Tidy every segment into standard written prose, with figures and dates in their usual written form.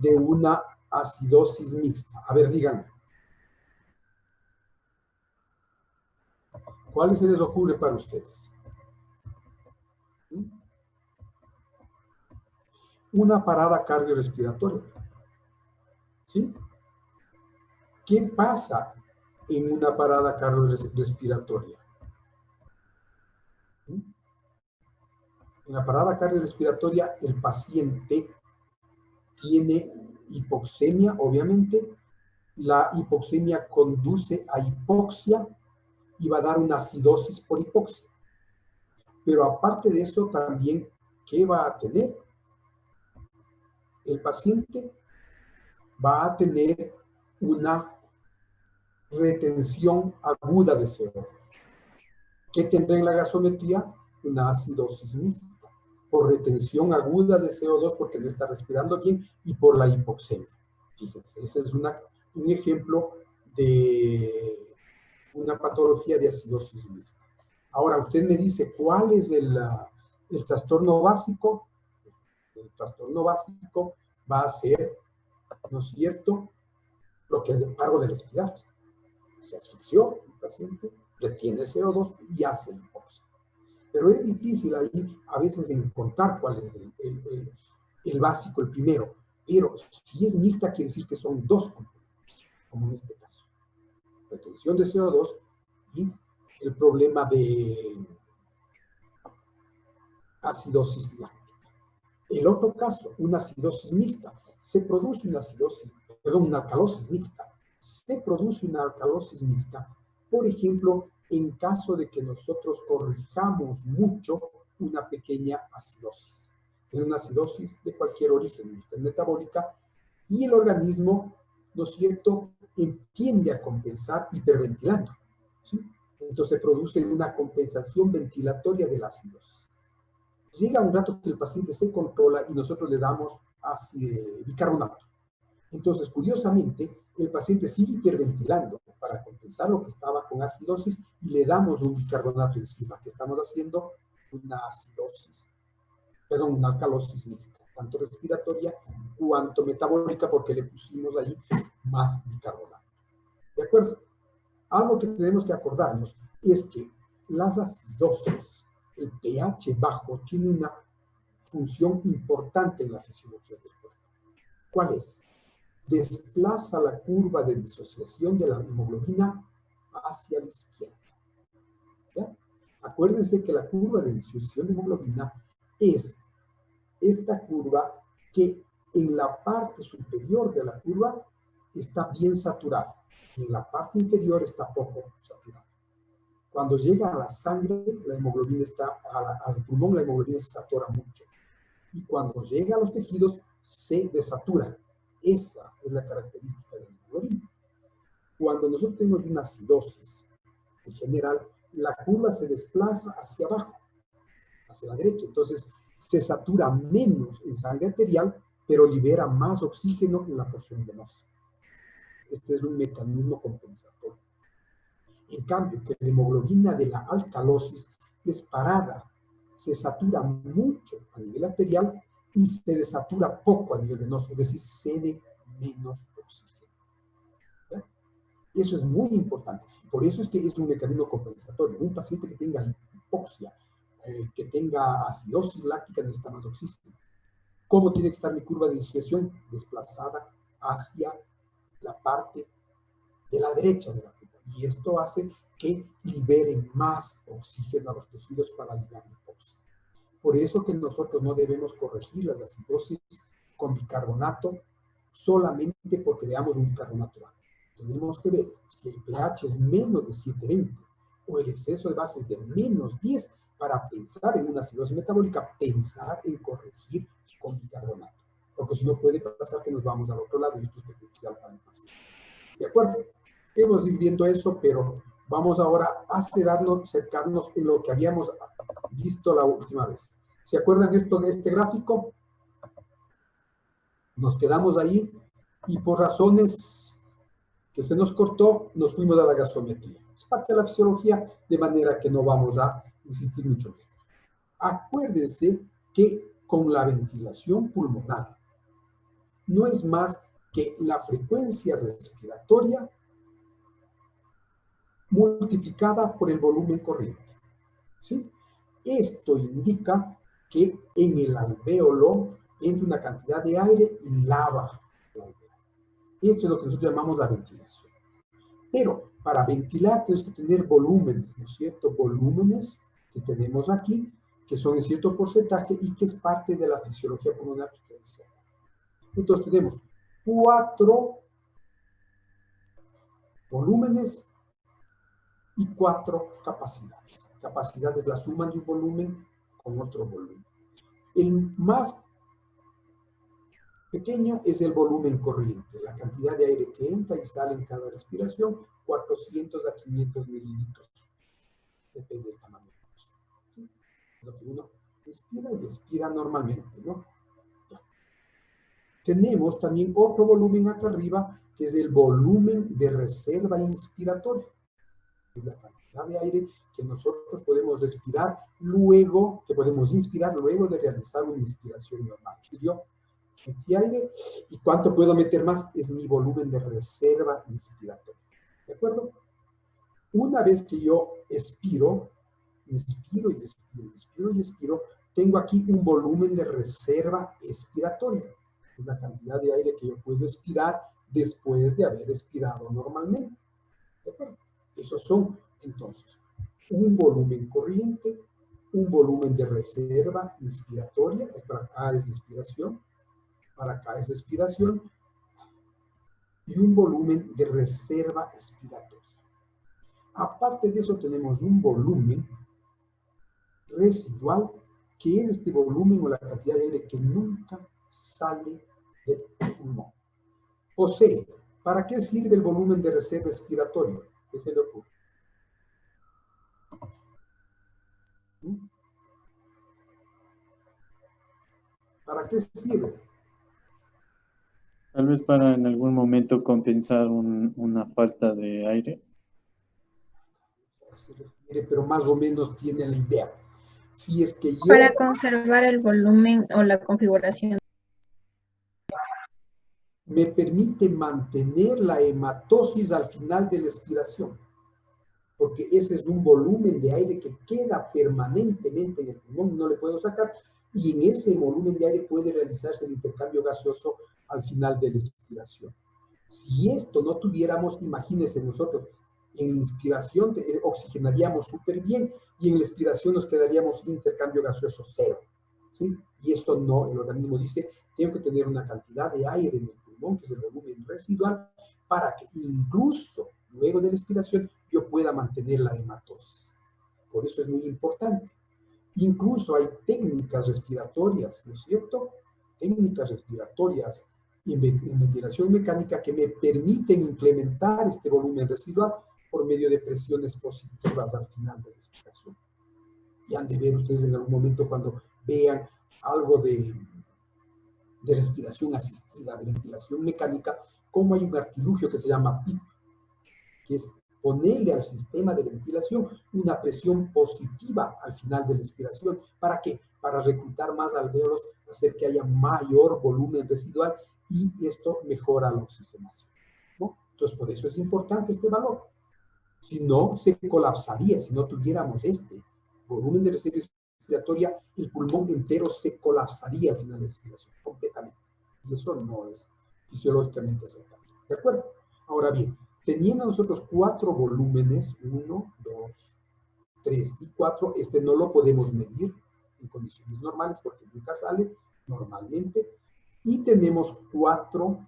de una acidosis mixta? A ver, díganme. ¿Cuáles se les ocurre para ustedes? Una parada cardiorrespiratoria. ¿Sí? ¿Qué pasa en una parada cardiorrespiratoria? En la parada cardiorrespiratoria el paciente tiene hipoxemia, obviamente. La hipoxemia conduce a hipoxia y va a dar una acidosis por hipoxia. Pero aparte de eso también, ¿qué va a tener? El paciente va a tener una retención aguda de CO2. ¿Qué tendrá en la gasometría? Una acidosis mixta, por retención aguda de CO2 porque no está respirando bien y por la hipoxemia. Fíjense, ese es un ejemplo de una patología de acidosis mixta. Ahora, usted me dice, ¿cuál es el trastorno básico? El trastorno básico va a ser, ¿no es cierto?, lo que es el paro de respirar. Se asfixió el paciente, retiene CO2 y hace hipoxia. Pero es difícil ahí a veces encontrar cuál es el básico, el primero. Pero si es mixta, quiere decir que son dos componentes, como en este caso. Retención de CO2 y el problema de acidosis láctica. El otro caso, una acidosis mixta, se produce una alcalosis mixta. Se produce una alcalosis mixta, por ejemplo, en caso de que nosotros corrijamos mucho una pequeña acidosis. Es una acidosis de cualquier origen metabólica y el organismo, ¿no es cierto?, tiende a compensar hiperventilando, ¿sí? Entonces produce una compensación ventilatoria de la acidosis. Llega un rato que el paciente se controla y nosotros le damos bicarbonato. Entonces, curiosamente, el paciente sigue hiperventilando para compensar lo que estaba con acidosis y le damos un bicarbonato encima, que estamos haciendo una alcalosis mixta, tanto respiratoria cuanto metabólica, porque le pusimos ahí más bicarbonato. ¿De acuerdo? Algo que tenemos que acordarnos es que las acidosis, el pH bajo, tiene una función importante en la fisiología del cuerpo. ¿Cuál es? Desplaza la curva de disociación de la hemoglobina hacia la izquierda. ¿Ya? Acuérdense que la curva de disociación de hemoglobina es esta curva que en la parte superior de la curva está bien saturada y en la parte inferior está poco saturada. Cuando llega a la sangre, la hemoglobina al pulmón, la hemoglobina se satura mucho. Y cuando llega a los tejidos, se desatura. Esa es la característica de la hemoglobina. Cuando nosotros tenemos una acidosis, en general, la curva se desplaza hacia abajo, hacia la derecha. Entonces, se satura menos en sangre arterial, pero libera más oxígeno en la porción venosa. Este es un mecanismo compensatorio. En cambio, que la hemoglobina de la alcalosis es parada, se satura mucho a nivel arterial y se desatura poco a nivel venoso, es decir, cede menos oxígeno. ¿Ya? Eso es muy importante. Por eso es que es un mecanismo compensatorio. Un paciente que tenga hipoxia, que tenga acidosis láctica, necesita más oxígeno. ¿Cómo tiene que estar mi curva de disociación? Desplazada hacia la parte de la derecha de la curva. Y esto hace que liberen más oxígeno a los tejidos para aliviar la hipoxia. Por eso que nosotros no debemos corregir las acidosis con bicarbonato solamente porque veamos un bicarbonato bajo. Tenemos que ver si el pH es menos de 7,20 o el exceso de base es de menos 10 para pensar en una acidosis metabólica, pensar en corregir con bicarbonato. Porque si no puede pasar que nos vamos al otro lado y esto es perjudicial para el paciente. ¿De acuerdo? Hemos ido viendo eso, pero vamos ahora a acercarnos en lo que habíamos visto la última vez. ¿Se acuerdan esto de este gráfico? Nos quedamos ahí y por razones que se nos cortó, nos fuimos a la gasometría. Es parte de la fisiología, de manera que no vamos a insistir mucho en esto. Acuérdense que con la ventilación pulmonar no es más que la frecuencia respiratoria multiplicada por el volumen corriente. ¿Sí? Esto indica que en el alvéolo entra una cantidad de aire y lava el alvéolo. Esto es lo que nosotros llamamos la ventilación. Pero para ventilar tenemos que tener volúmenes, ¿no es cierto? Volúmenes que tenemos aquí, que son en cierto porcentaje y que es parte de la fisiología pulmonar que ustedes saben. Entonces tenemos 4 volúmenes y 4 capacidades. Capacidad es la suma de un volumen con otro volumen. El más pequeño es el volumen corriente, la cantidad de aire que entra y sale en cada respiración, 400 a 500 mililitros. Depende del tamaño de eso. ¿Sí? Lo que uno respira y expira normalmente, ¿no? Ya. Tenemos también otro volumen acá arriba, que es el volumen de reserva inspiratoria. Es la cantidad de aire que nosotros podemos respirar luego, que podemos inspirar luego de realizar una inspiración normal. ¿Sí? Yo metí aire y cuánto puedo meter más es mi volumen de reserva inspiratoria. ¿De acuerdo? Una vez que yo expiro, inspiro y expiro, inspiro y expiro, tengo aquí un volumen de reserva expiratoria. Es la cantidad de aire que yo puedo expirar después de haber expirado normalmente. ¿De acuerdo? Esos son, entonces, un volumen corriente, un volumen de reserva inspiratoria, para acá es inspiración, para acá es expiración, y un volumen de reserva expiratoria. Aparte de eso tenemos un volumen residual, que es este volumen o la cantidad de aire que nunca sale del pulmón. José, ¿para qué sirve el volumen de reserva expiratoria? ¿Qué se le ocurre? ¿Para qué sirve? Tal vez para en algún momento compensar una falta de aire. Se refiere, pero más o menos tiene la idea. Si es que yo... Para conservar el volumen o la configuración. Me permite mantener la hematosis al final de la expiración, porque ese es un volumen de aire que queda permanentemente en el pulmón, no le puedo sacar, y en ese volumen de aire puede realizarse el intercambio gaseoso al final de la expiración. Si esto no tuviéramos, imagínense nosotros, en la inspiración oxigenaríamos súper bien y en la expiración nos quedaríamos sin intercambio gaseoso cero. ¿Sí? Y esto no, el organismo dice, tengo que tener una cantidad de aire en el pulmón, que es el volumen residual, para que incluso luego de la expiración yo pueda mantener la hematosis. Por eso es muy importante. Incluso hay técnicas respiratorias, ¿no es cierto? Técnicas respiratorias en ventilación mecánica que me permiten implementar este volumen residual por medio de presiones positivas al final de la expiración. Y han de ver ustedes en algún momento cuando vean algo de respiración asistida, de ventilación mecánica, cómo hay un artilugio que se llama PIP, que es ponerle al sistema de ventilación una presión positiva al final de la expiración. ¿Para qué? Para reclutar más alvéolos, hacer que haya mayor volumen residual y esto mejora la oxigenación, ¿no? Entonces, por eso es importante este valor. Si no, se colapsaría. Si no tuviéramos este volumen de reserva respiratoria, el pulmón entero se colapsaría al final de la respiración, completamente. Y eso no es fisiológicamente aceptable. ¿De acuerdo? Ahora bien, teniendo nosotros 4 volúmenes, 1, 2, 3 y 4, este no lo podemos medir en condiciones normales porque nunca sale normalmente. Y tenemos 4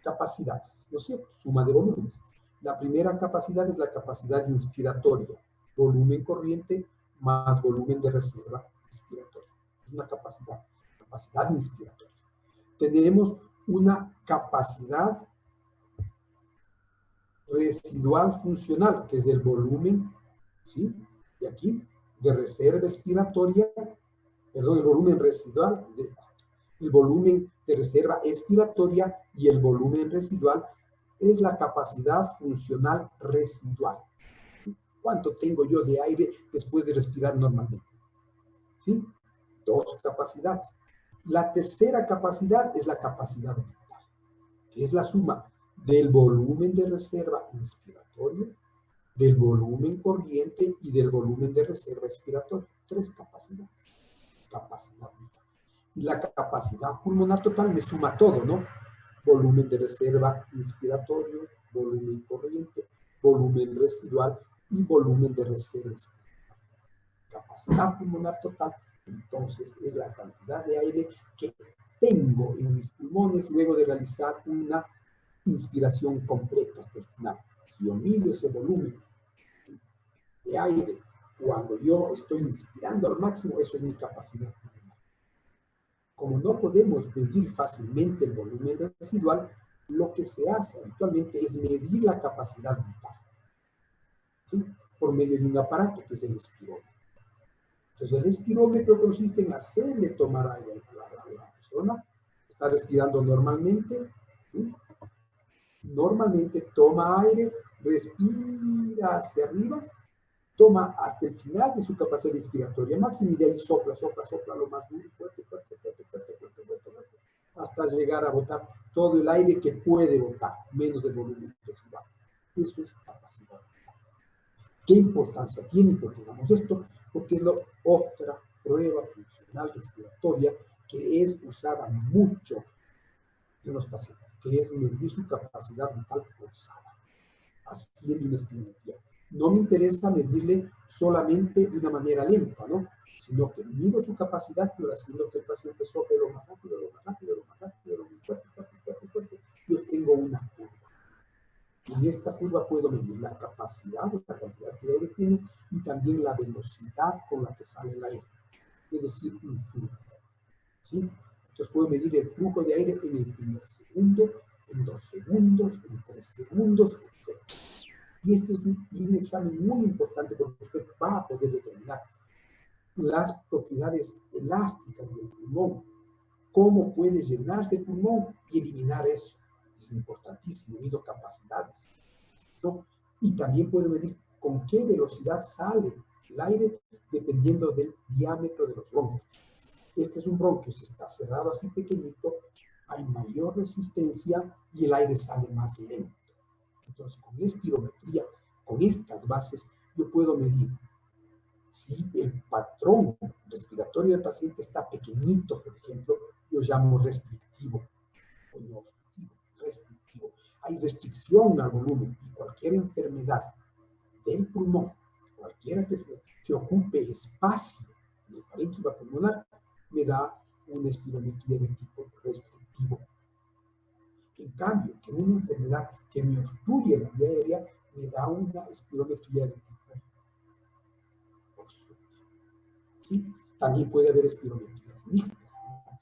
capacidades, ¿no es cierto? Suma de volúmenes. La primera capacidad es la capacidad inspiratoria, volumen corriente más volumen de reserva inspiratoria. Es una capacidad inspiratoria. Tenemos una capacidad residual funcional, que es el volumen, ¿sí? De aquí, de reserva expiratoria, perdón, el volumen residual, el volumen de reserva expiratoria y el volumen residual es la capacidad funcional residual. ¿Cuánto tengo yo de aire después de respirar normalmente? ¿Sí? 2 capacidades. La tercera capacidad es la capacidad vital, que es la suma del volumen de reserva inspiratorio, del volumen corriente y del volumen de reserva expiratorio. Tres capacidades. Capacidad vital. Y la capacidad pulmonar total me suma todo, ¿no? Volumen de reserva inspiratorio, volumen corriente, volumen residual y volumen de reserva expiratoria. Capacidad pulmonar total, entonces, es la cantidad de aire que tengo en mis pulmones luego de realizar una inspiración completa hasta el final. Si yo mido ese volumen de aire cuando yo estoy inspirando al máximo, eso es mi capacidad pulmonar. Como no podemos medir fácilmente el volumen residual, lo que se hace habitualmente es medir la capacidad vital, ¿sí? Por medio de un aparato que es el espirómetro. Entonces, el espirómetro consiste en hacerle tomar aire a la persona, está respirando normalmente, ¿sí? Normalmente toma aire, respira hacia arriba, toma hasta el final de su capacidad respiratoria máxima y de ahí sopla, sopla, sopla lo más duro, fuerte, fuerte, fuerte, fuerte, fuerte, fuerte, fuerte, hasta llegar a botar todo el aire que puede botar, menos el volumen residual. Eso es capacidad. ¿Qué importancia tiene? Porque damos esto, porque es la otra prueba funcional respiratoria que es usada mucho en los pacientes, que es medir su capacidad vital forzada, haciendo una espirometría. No me interesa medirle solamente de una manera lenta, ¿no? Sino que mido su capacidad, pero haciendo que el paciente sople lo más rápido, lo más rápido, lo más rápido, lo más fuerte, fuerte, fuerte, fuerte. Yo tengo una curva. En esta curva puedo medir la capacidad, la cantidad de aire que tiene, y también la velocidad con la que sale el aire. Es decir, un flujo. ¿Sí? Entonces puedo medir el flujo de aire en el primer segundo, en 2 segundos, en 3 segundos, etc. Y este es un examen muy importante porque usted va a poder determinar las propiedades elásticas del pulmón, cómo puede llenarse el pulmón y eliminar eso. Es importantísimo, mido capacidades, ¿no? Y también puedo medir con qué velocidad sale el aire dependiendo del diámetro de los bronquios. Este es un bronquio, si está cerrado así pequeñito, hay mayor resistencia y el aire sale más lento. Entonces, con espirometría, con estas bases, yo puedo medir si el patrón respiratorio del paciente está pequeñito, por ejemplo, yo llamo restrictivo o no obstructivo, restrictivo. Hay restricción al volumen y cualquier enfermedad del pulmón, cualquiera que ocupe espacio en el parénquima pulmonar, me da una espirometría de tipo restrictivo. En cambio, que una enfermedad que me obstruye la vía aérea me da una espirometría de tipo obstructivo. ¿Sí? También puede haber espirometrías mixtas, ¿no?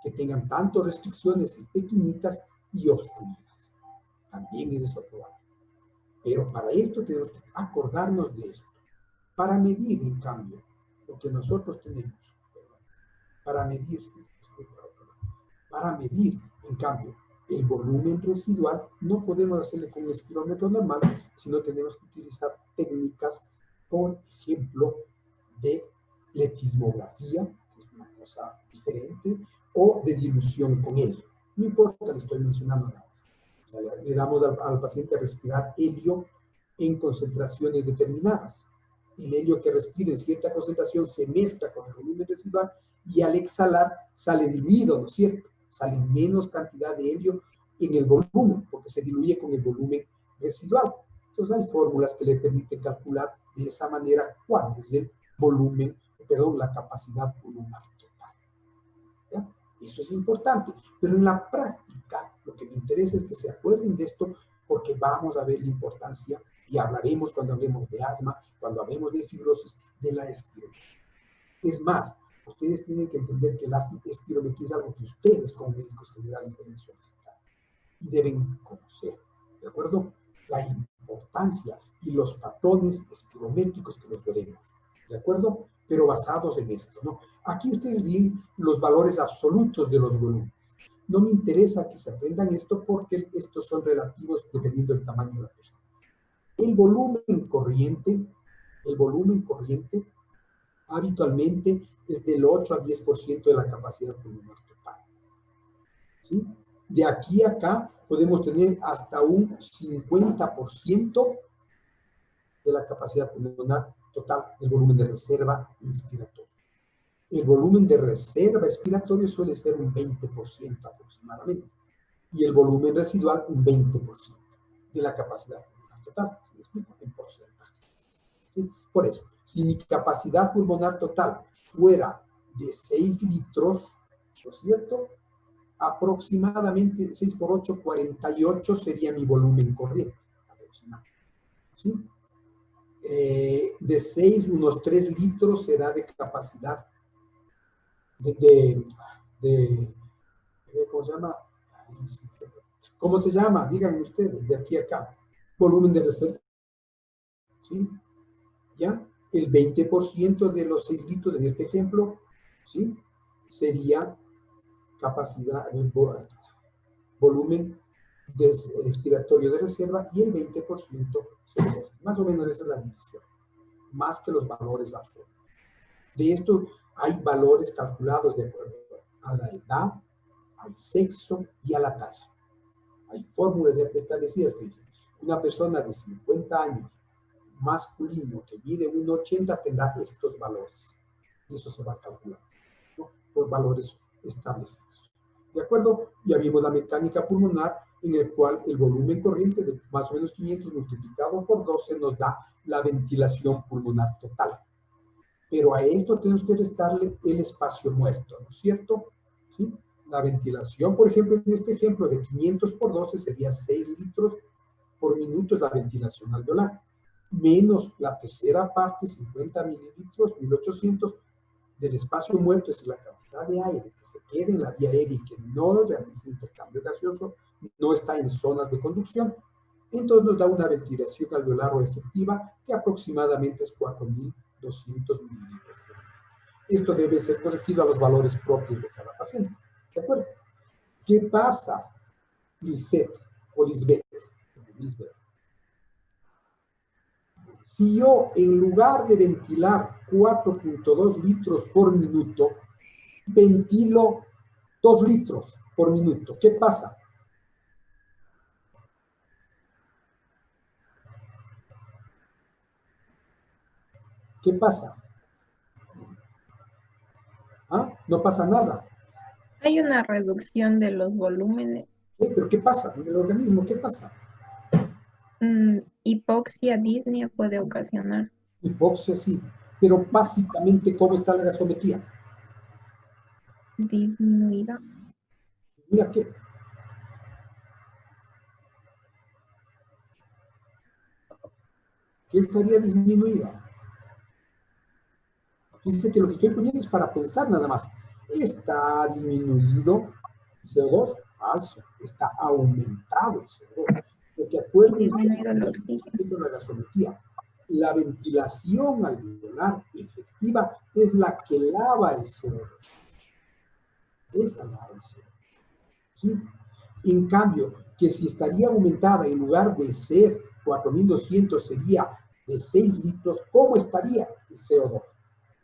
Que tengan tanto restricciones pequeñitas y obstruidas. También es eso probable. Pero para esto tenemos que acordarnos de esto. Para medir, en cambio, lo que nosotros tenemos, para medir, en cambio, el volumen residual, no podemos hacerle con un espirómetro normal, sino tenemos que utilizar técnicas, por ejemplo, de pletismografía, que es una cosa diferente, o de dilución con helio. No importa, le estoy mencionando nada más. Le damos al paciente a respirar helio en concentraciones determinadas. El helio que respira en cierta concentración se mezcla con el volumen residual y al exhalar sale diluido, ¿no es cierto? Sale menos cantidad de helio en el volumen, porque se diluye con el volumen residual. Entonces hay fórmulas que le permiten calcular de esa manera cuál es el volumen, perdón, la capacidad pulmonar total. ¿Ya? Eso es importante, pero en la práctica lo que me interesa es que se acuerden de esto porque vamos a ver la importancia y hablaremos cuando hablemos de asma, cuando hablemos de fibrosis, de la espirometría. Es más, ustedes tienen que entender que la espirometría es algo que ustedes como médicos generales deben solicitar y deben conocer, ¿de acuerdo? La importancia y los patrones espirométricos que los veremos, ¿de acuerdo? Pero basados en esto, ¿no? Aquí ustedes ven los valores absolutos de los volúmenes. No me interesa que se aprendan esto porque estos son relativos dependiendo del tamaño de la persona. El volumen corriente habitualmente es del 8 a 10% de la capacidad pulmonar total. ¿sí? De aquí a acá podemos tener hasta un 50% de la capacidad pulmonar total del volumen de reserva inspiratorio. El volumen de reserva expiratorio suele ser un 20% aproximadamente, y el volumen residual un 20% de la capacidad pulmonar total, ¿sí me explico? En porcentaje. ¿Sí? Por eso, si mi capacidad pulmonar total fuera de 6 litros, ¿no es cierto? Aproximadamente 6 por 8, 48 sería mi volumen corriente, aproximadamente. ¿Sí? De 6, unos 3 litros será de capacidad ¿cómo se llama? ¿Cómo se llama? Díganme ustedes, de aquí a acá. Volumen de reserva. ¿Sí? ¿Ya? El 20% de los 6 litros en este ejemplo, ¿sí? Sería capacidad, volumen expiratorio de reserva, y el 20% sería así. Más o menos esa es la división, más que los valores absolutos. De esto hay valores calculados de acuerdo a la edad, al sexo y a la talla. Hay fórmulas ya preestablecidas que dicen, una persona de 50 años masculino que mide 1,80 tendrá estos valores. Y eso se va a calcular, ¿no? Por valores establecidos. ¿De acuerdo? Ya vimos la mecánica pulmonar, en el cual el volumen corriente de más o menos 500 multiplicado por 12 nos da la ventilación pulmonar total. Pero a esto tenemos que restarle el espacio muerto, ¿no es cierto? ¿Sí? La ventilación, por ejemplo, en este ejemplo de 500 por 12 sería 6 litros por minuto, es la ventilación alveolar, menos la tercera parte, 50 mililitros, 1800, del espacio muerto, es la cantidad de aire que se queda en la vía aérea y que no realiza intercambio gaseoso, no está en zonas de conducción. Entonces nos da una ventilación alveolar o efectiva que aproximadamente es 4200 mililitros por minuto. Esto debe ser corregido a los valores propios de cada paciente. ¿De acuerdo? ¿Qué pasa, Lisette o Lisbeth? Si yo, en lugar de ventilar 4.2 litros por minuto, ventilo 2 litros por minuto, ¿qué pasa? ¿Qué pasa? ¿Ah? No pasa nada. Hay una reducción de los volúmenes. ¿Pero qué pasa en el organismo? ¿Qué pasa? Hipoxia, disnea puede ocasionar. Hipoxia, sí. Pero básicamente, ¿cómo está la gasometría? Disminuida. Mira qué. ¿Qué estaría disminuida? Dice que lo que estoy poniendo es para pensar nada más. Está disminuido el CO2, falso. Está aumentado el CO2. Porque acuérdense Disminuido el oxígeno. la gasometría. La ventilación alveolar efectiva es la que lava el CO2. Esa lava el CO2. ¿Sí? En cambio, que si estaría aumentada, en lugar de ser 4200 sería de 6 litros, ¿cómo estaría el CO2?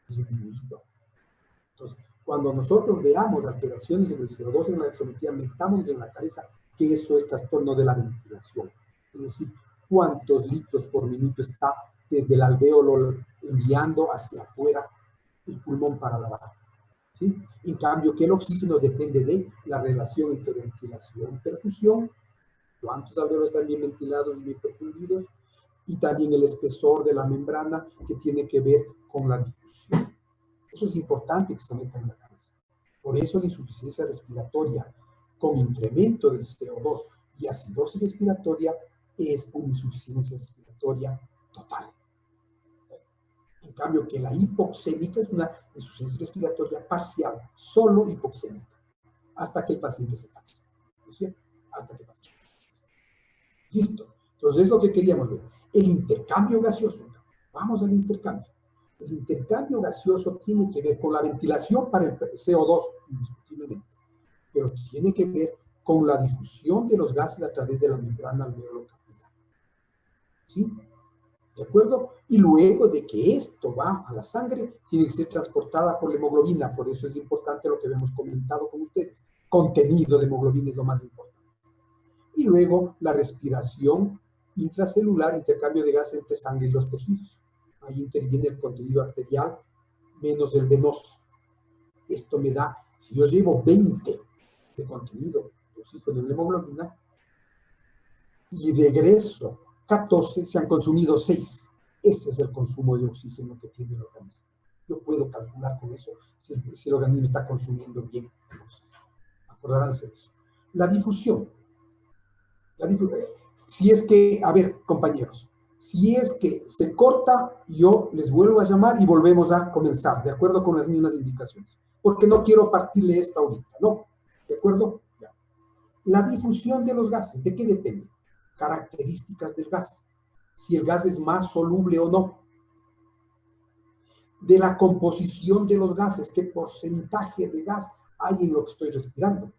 Disminuido. Entonces, cuando nosotros veamos alteraciones en el CO2 en la gasometría, metámonos en la cabeza que eso es trastorno de la ventilación. Es decir, cuántos litros por minuto está desde el alvéolo enviando hacia afuera el pulmón para lavar. ¿Sí? En cambio, que el oxígeno depende de la relación entre ventilación y perfusión, cuántos alvéolos están bien ventilados y bien perfundidos, y también el espesor de la membrana, que tiene que ver con la difusión. Eso es importante que se meta en la cabeza. Por eso la insuficiencia respiratoria con incremento del CO2 y acidosis respiratoria es una insuficiencia respiratoria total. En cambio, que la hipoxémica es una insuficiencia respiratoria parcial, solo hipoxémica, hasta que el paciente se canse. ¿No es cierto? Hasta que el paciente se canse. Listo. Entonces, es lo que queríamos ver. El intercambio gaseoso. Vamos al intercambio. El intercambio gaseoso tiene que ver con la ventilación para el CO2, indiscutiblemente, pero tiene que ver con la difusión de los gases a través de la membrana alveolo-capilar. ¿Sí? ¿De acuerdo? Y luego de que esto va a la sangre, tiene que ser transportada por la hemoglobina. Por eso es importante lo que hemos comentado con ustedes. contenido de hemoglobina es lo más importante. Y luego la respiración intracelular, intercambio de gas entre sangre y los tejidos. Ahí interviene el contenido arterial menos el venoso. Esto me da, si yo llevo 20 de contenido de oxígeno en la hemoglobina y regreso 14, se han consumido 6. Ese es el consumo de oxígeno que tiene el organismo. Yo puedo calcular con eso si el organismo está consumiendo bien el oxígeno. Acordaránse de eso. La difusión. Si es que, a ver, compañeros, si es que se corta, yo les vuelvo a llamar y volvemos a comenzar, de acuerdo con las mismas indicaciones. Porque no quiero partirle esto ahorita, ¿no? ¿De acuerdo? Ya. La difusión de los gases, ¿de qué depende? Características del gas. Si el gas es más soluble o no. De la composición de los gases, qué porcentaje de gas hay en lo que estoy respirando.